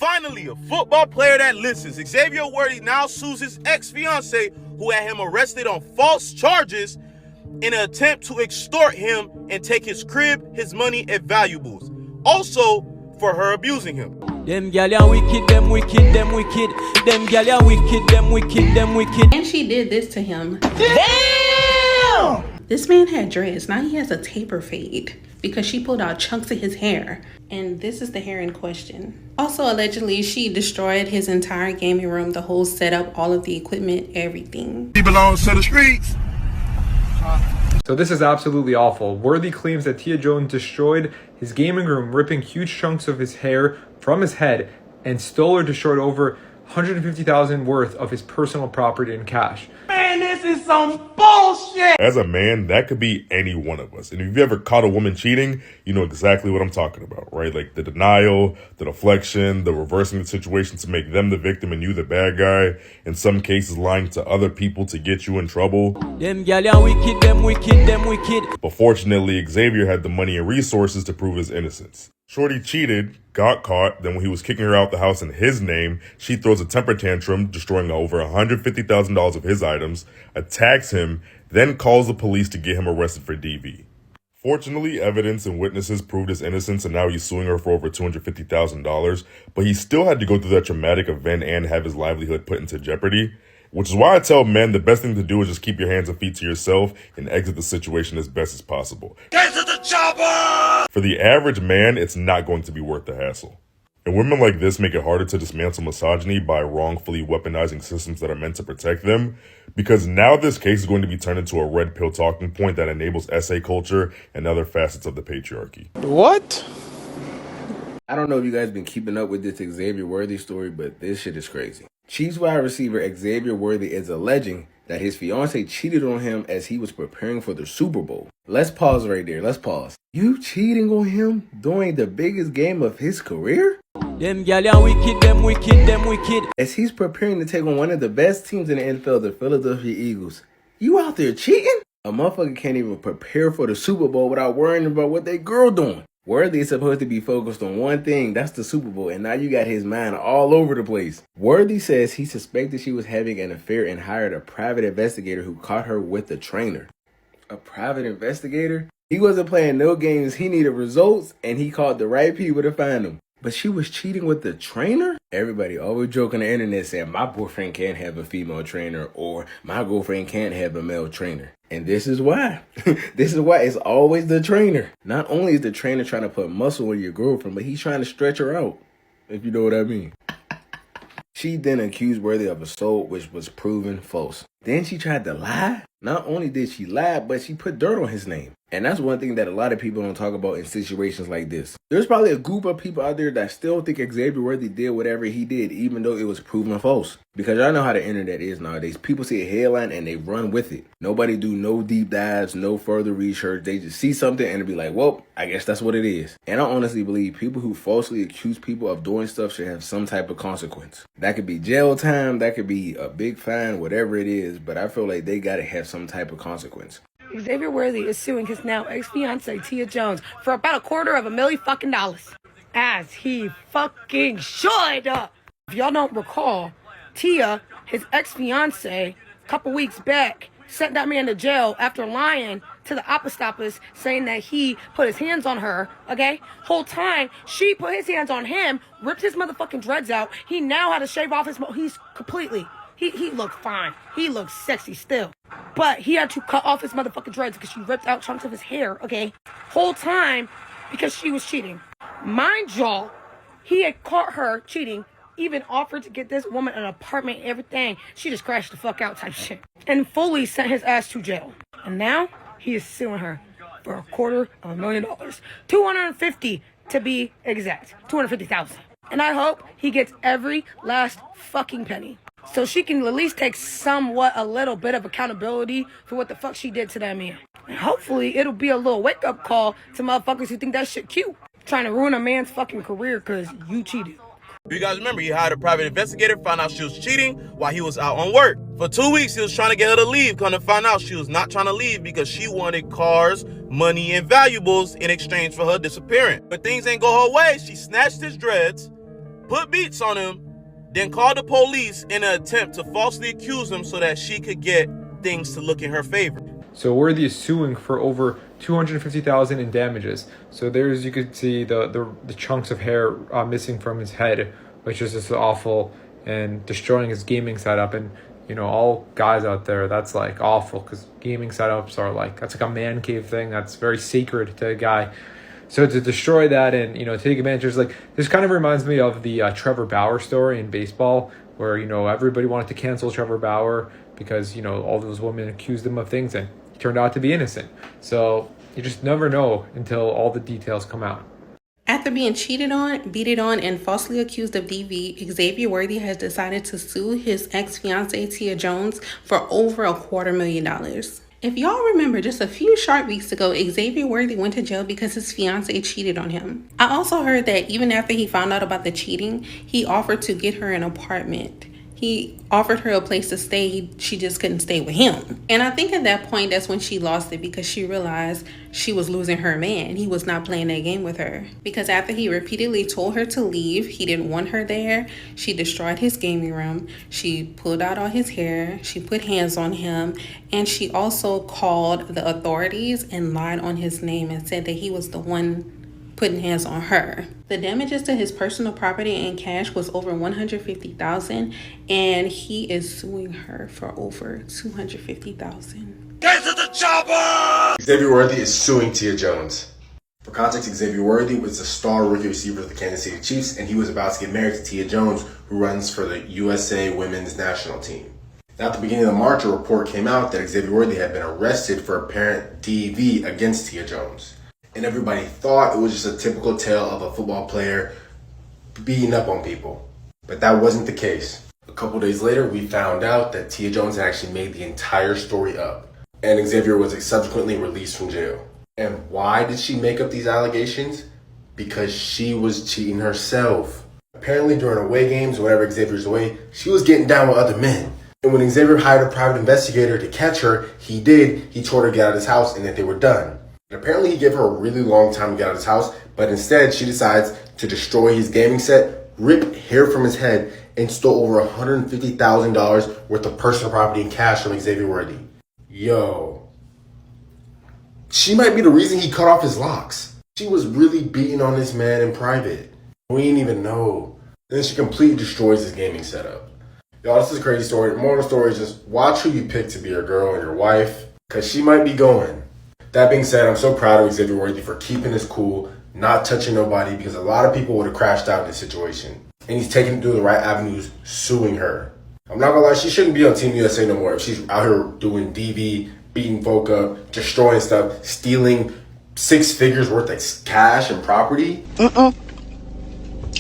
Finally, a football player that listens. Xavier Worthy now sues his ex-fiancée, who had him arrested on false charges in an attempt to extort him and take his crib, his money, and valuables. Also, for her abusing him. Them gal are wicked, them wicked, them wicked. Them gal are wicked, them wicked, them wicked. And she did this to him. Damn! This man had dreads. Now he has a taper fade because she pulled out chunks of his hair. And this is the hair in question. Also, allegedly, she destroyed his entire gaming room, the whole setup, all of the equipment, everything. He belongs to the streets. So this is absolutely awful. Worthy claims that Tia Jones destroyed his gaming room, ripping huge chunks of his hair from his head, and stole or destroyed over $150,000 worth of his personal property in cash. Man, this is some bullshit! As a man, that could be any one of us. And if you've ever caught a woman cheating, you know exactly what I'm talking about, right? Like the denial, the deflection, the reversing the situation to make them the victim and you the bad guy. In some cases, lying to other people to get you in trouble. Them gal are wicked, them wicked, them wicked. But fortunately, Xavier had the money and resources to prove his innocence. Shorty cheated, got caught, then when he was kicking her out the house in his name, she throws a temper tantrum, destroying over $150,000 of his items, attacks him, then calls the police to get him arrested for DV. Fortunately, evidence and witnesses proved his innocence, and now he's suing her for over $250,000, but he still had to go through that traumatic event and have his livelihood put into jeopardy. Which is why I tell men the best thing to do is just keep your hands and feet to yourself and exit the situation as best as possible. Get to the chopper! For the average man, it's not going to be worth the hassle. And women like this make it harder to dismantle misogyny by wrongfully weaponizing systems that are meant to protect them, because now this case is going to be turned into a red pill talking point that enables essay culture and other facets of the patriarchy. What? I don't know if you guys been keeping up with this Xavier Worthy story, but this shit is crazy. Chiefs wide receiver Xavier Worthy is alleging that his fiancée cheated on him as he was preparing for the Super Bowl. Let's pause right there. Let's pause. You cheating on him during the biggest game of his career? Them gal are wicked, them wicked, them wicked. As he's preparing to take on one of the best teams in the NFL, the Philadelphia Eagles. You out there cheating? A motherfucker can't even prepare for the Super Bowl without worrying about what that girl doing. Worthy is supposed to be focused on one thing, that's the Super Bowl, and now you got his mind all over the place. Worthy says he suspected she was having an affair and hired a private investigator who caught her with the trainer. A private investigator? He wasn't playing no games, he needed results, and he called the right people to find them. But she was cheating with the trainer? Everybody always joke on the internet saying, my boyfriend can't have a female trainer, or my girlfriend can't have a male trainer. And this is why. This is why it's always the trainer. Not only is the trainer trying to put muscle in your girlfriend, but he's trying to stretch her out, if you know what I mean. She then accused Worthy of assault, which was proven false. Then she tried to lie. Not only did she lie, but she put dirt on his name. And that's one thing that a lot of people don't talk about in situations like this. There's probably a group of people out there that still think Xavier Worthy did whatever he did, even though it was proven false. Because y'all know how the internet is nowadays. People see a headline and they run with it. Nobody do no deep dives, no further research. They just see something and be like, well, I guess that's what it is. And I honestly believe people who falsely accuse people of doing stuff should have some type of consequence. That could be jail time, that could be a big fine, whatever it is. But I feel like they gotta have some type of consequence. Xavier Worthy is suing his now ex-fiancée Tia Jones for about $250,000. As he fucking should. If y'all don't recall, Tia, his ex-fiancée, a couple weeks back, sent that man to jail after lying to the Apostopoulos, saying that he put his hands on her, okay? Whole time, she put his hands on him, ripped his motherfucking dreads out. He now had to shave off his... He's completely... He looked fine. He looked sexy still. But he had to cut off his motherfucking dreads because she ripped out chunks of his hair, okay? Whole time because she was cheating. Mind y'all, he had caught her cheating, even offered to get this woman an apartment, everything. She just crashed the fuck out type shit. And fully sent his ass to jail. And now he is suing her for $250,000. 250 to be exact. 250,000. And I hope he gets every last fucking penny. So she can at least take somewhat a little bit of accountability for what the fuck she did to that man. And hopefully it'll be a little wake-up call to motherfuckers who think that shit cute. Trying to ruin a man's fucking career because you cheated. You guys remember, he hired a private investigator, found out she was cheating while he was out on work. For 2 weeks, he was trying to get her to leave. Come to find out she was not trying to leave because she wanted cars, money, and valuables in exchange for her disappearing. But things ain't go her way. She snatched his dreads, put beats on him, then called the police in an attempt to falsely accuse him so that she could get things to look in her favor. So Worthy is suing for over $250,000 in damages. So there's, you could see the chunks of hair missing from his head, which is just awful, and destroying his gaming setup. And you know, all guys out there, that's like awful, because gaming setups are like, that's like a man cave thing. That's very sacred to a guy. So to destroy that and, you know, take advantage, like, this kind of reminds me of the Trevor Bauer story in baseball, where, you know, everybody wanted to cancel Trevor Bauer because, you know, all those women accused him of things and he turned out to be innocent. So you just never know until all the details come out. After being cheated on, beaten on, and falsely accused of DV, Xavier Worthy has decided to sue his ex-fiancée Tia Jones for over $250,000. If y'all remember, just a few short weeks ago, Xavier Worthy went to jail because his fiancée cheated on him. I also heard that even after he found out about the cheating, he offered to get her an apartment. He offered her a place to stay. She just couldn't stay with him. And I think at that point, that's when she lost it, because she realized she was losing her man. He was not playing that game with her. Because after he repeatedly told her to leave, he didn't want her there. She destroyed his gaming room. She pulled out all his hair. She put hands on him. And she also called the authorities and lied on his name and said that he was the one putting hands on her. The damages to his personal property and cash was over $150,000, and he is suing her for over $250,000. Get to the chopper! Xavier Worthy is suing Tia Jones. For context, Xavier Worthy was the star rookie receiver of the Kansas City Chiefs, and he was about to get married to Tia Jones, who runs for the USA Women's National Team. Now, at the beginning of March, a report came out that Xavier Worthy had been arrested for apparent DV against Tia Jones. And everybody thought it was just a typical tale of a football player beating up on people. But that wasn't the case. A couple days later, we found out that Tia Jones had actually made the entire story up. And Xavier was subsequently released from jail. And why did she make up these allegations? Because she was cheating herself. Apparently during away games, whenever Xavier's away, she was getting down with other men. And when Xavier hired a private investigator to catch her, he did. He told her to get out of his house and that they were done. And apparently he gave her a really long time to get out of his house, but instead she decides to destroy his gaming set, rip hair from his head, and stole over $150,000 worth of personal property and cash from Xavier Worthy. Yo. She might be the reason he cut off his locks. She was really beating on this man in private. We didn't even know. And then she completely destroys his gaming setup. Y'all, this is a crazy story. The moral of the story is just watch who you pick to be your girl and your wife, because she might be going. That being said, I'm so proud of Xavier Worthy for keeping his cool, not touching nobody, because a lot of people would have crashed out in this situation. And he's taking it through the right avenues, suing her. I'm not gonna lie, she shouldn't be on Team USA no more if she's out here doing DV, beating folk up, destroying stuff, stealing 6 figures worth of cash and property.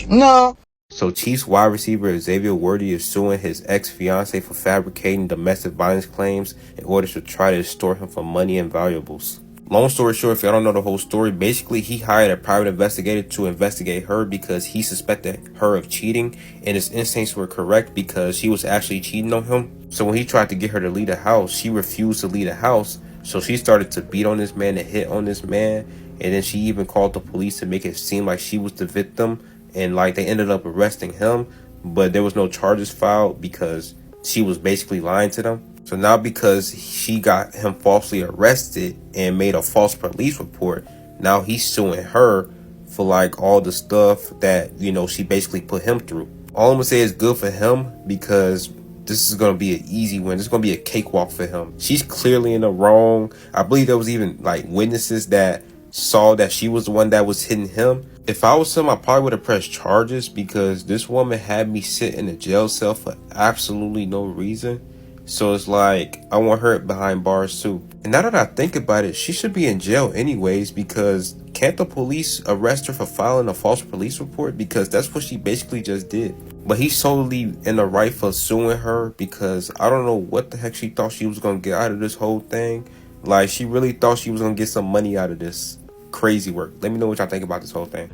No. So Chiefs wide receiver Xavier Worthy is suing his ex-fiancée for fabricating domestic violence claims in order to try to extort him for money and valuables. Long story short, if y'all don't know the whole story, basically he hired a private investigator to investigate her because he suspected her of cheating, and his instincts were correct because she was actually cheating on him. So when he tried to get her to leave the house, she refused to leave the house. So she started to beat on this man and hit on this man, and then she even called the police to make it seem like she was the victim, and like they ended up arresting him, but there was no charges filed because she was basically lying to them. So now because she got him falsely arrested and made a false police report, now he's suing her for like all the stuff that, you know, she basically put him through. All I'm gonna say is good for him, because this is gonna be an easy win. This is gonna be a cakewalk for him. She's clearly in the wrong. I believe there was even like witnesses that saw that she was the one that was hitting him. If I was him, I probably would have pressed charges, because this woman had me sit in a jail cell for absolutely no reason. So it's like, I want her behind bars too. And now that I think about it, she should be in jail anyways, because can't the police arrest her for filing a false police report? Because that's what she basically just did. But he's solely in the right for suing her, because I don't know what the heck she thought she was going to get out of this whole thing. Like, she really thought she was going to get some money out of this crazy work. Let me know what y'all think about this whole thing.